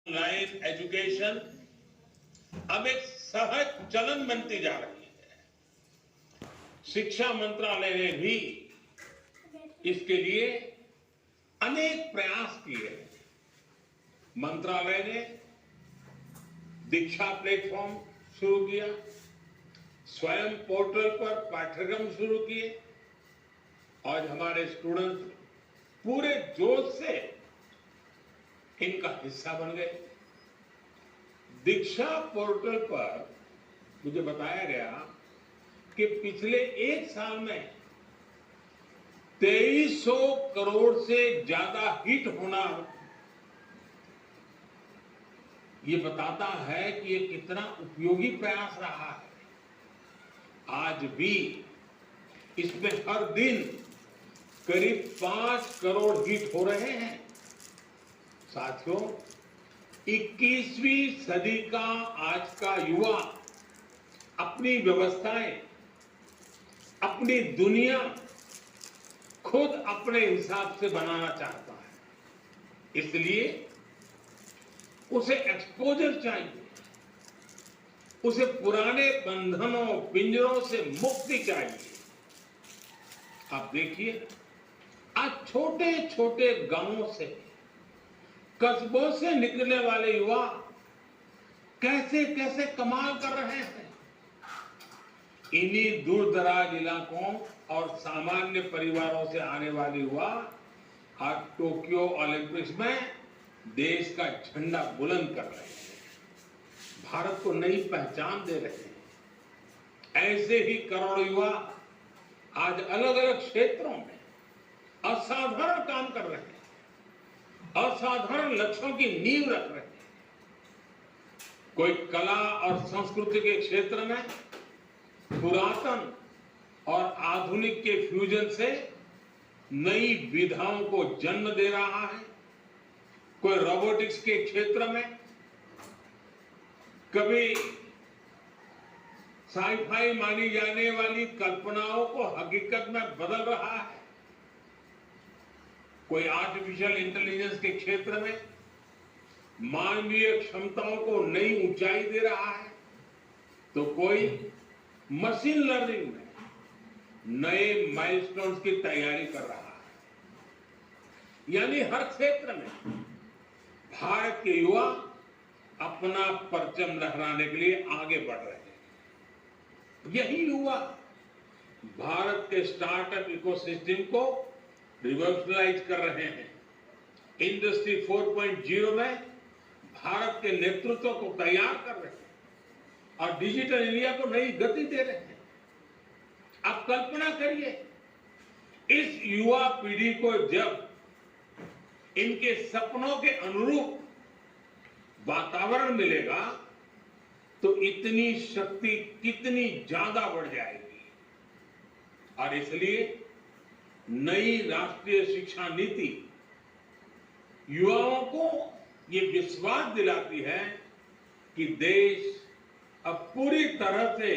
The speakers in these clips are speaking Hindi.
ऑनलाइन एजुकेशन अब एक सहज चलन बनती जा रही है। शिक्षा मंत्रालय ने भी इसके लिए अनेक प्रयास किए हैं। मंत्रालय ने दीक्षा प्लेटफॉर्म शुरू किया, स्वयं पोर्टल पर पाठ्यक्रम शुरू किए और हमारे स्टूडेंट्स पूरे जोश से इनका हिस्सा बन गए। दीक्षा पोर्टल पर मुझे बताया गया कि पिछले एक साल में 2300 करोड़ से ज्यादा हिट होना ये बताता है कि ये कितना उपयोगी प्रयास रहा है। आज भी इसमें हर दिन करीब 5 करोड़ हिट हो रहे हैं। साथियों, 21वीं सदी का आज का युवा अपनी व्यवस्थाएं, अपनी दुनिया खुद अपने हिसाब से बनाना चाहता है। इसलिए उसे एक्सपोजर चाहिए, उसे पुराने बंधनों पिंजरों से मुक्ति चाहिए। आप देखिए, आज छोटे छोटे गांवों से, कस्बों से निकलने वाले युवा कैसे कैसे कमाल कर रहे हैं। इन्हीं दूर दराज इलाकों और सामान्य परिवारों से आने वाले युवा आज टोक्यो ओलंपिक्स में देश का झंडा बुलंद कर रहे हैं, भारत को नई पहचान दे रहे हैं। ऐसे ही करोड़ों युवा आज अलग अलग क्षेत्रों में असाधारण काम कर रहे हैं, असाधारण लक्ष्यों की नींव रख रहे हैं। कोई कला और संस्कृति के क्षेत्र में पुरातन और आधुनिक के फ्यूजन से नई विधाओं को जन्म दे रहा है। कोई रोबोटिक्स के क्षेत्र में कभी साइफाई मानी जाने वाली कल्पनाओं को हकीकत में बदल रहा है। कोई आर्टिफिशियल इंटेलिजेंस के क्षेत्र में मानवीय क्षमताओं को नई ऊंचाई दे रहा है, तो कोई मशीन लर्निंग में नए माइलस्टोन्स की तैयारी कर रहा है। यानी हर क्षेत्र में भारत के युवा अपना परचम लहराने के लिए आगे बढ़ रहे हैं। यही युवा भारत के स्टार्टअप इकोसिस्टम को रिवॉल्यूशनाइज कर रहे हैं। इंडस्ट्री 4.0 में भारत के नेतृत्व को तैयार कर रहे हैं और डिजिटल इंडिया को नई गति दे रहे हैं। आप कल्पना करिए, इस युवा पीढ़ी को जब इनके सपनों के अनुरूप वातावरण मिलेगा तो इतनी शक्ति कितनी ज्यादा बढ़ जाएगी। और इसलिए नई राष्ट्रीय शिक्षा नीति युवाओं को ये विश्वास दिलाती है कि देश अब पूरी तरह से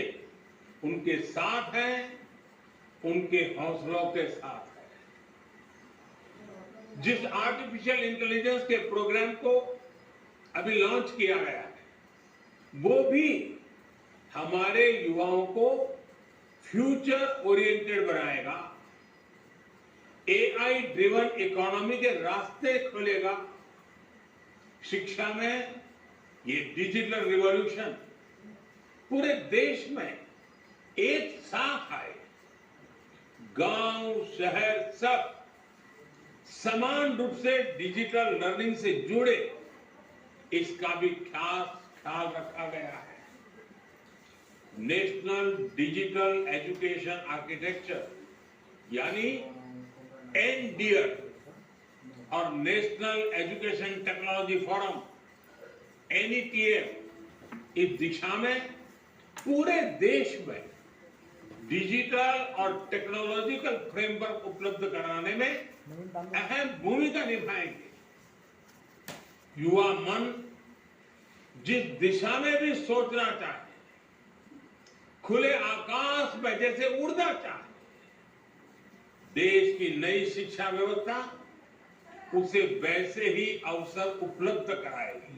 उनके साथ है, उनके हौसलों के साथ है। जिस आर्टिफिशियल इंटेलिजेंस के प्रोग्राम को अभी लॉन्च किया गया है, वो भी हमारे युवाओं को फ्यूचर ओरिएंटेड बनाएगा, एआई ड्रिवन इकोनॉमी के रास्ते खोलेगा। शिक्षा में ये डिजिटल रिवॉल्यूशन पूरे देश में एक साथ आए, गांव शहर सब समान रूप से डिजिटल लर्निंग से जुड़े, इसका भी ख्याल रखा गया है। नेशनल डिजिटल एजुकेशन आर्किटेक्चर यानी एनडीआर और national education technology forum NETF इस दिशा में पूरे देश में डिजिटल और टेक्नोलॉजिकल फ्रेमवर्क उपलब्ध कराने में अहम भूमिका निभाएंगे। युवा मन जिस दिशा में भी सोचना चाहे, खुले आकाश में जैसे उड़ना चाहे, देश की नई शिक्षा व्यवस्था उसे वैसे ही अवसर उपलब्ध कराएगी।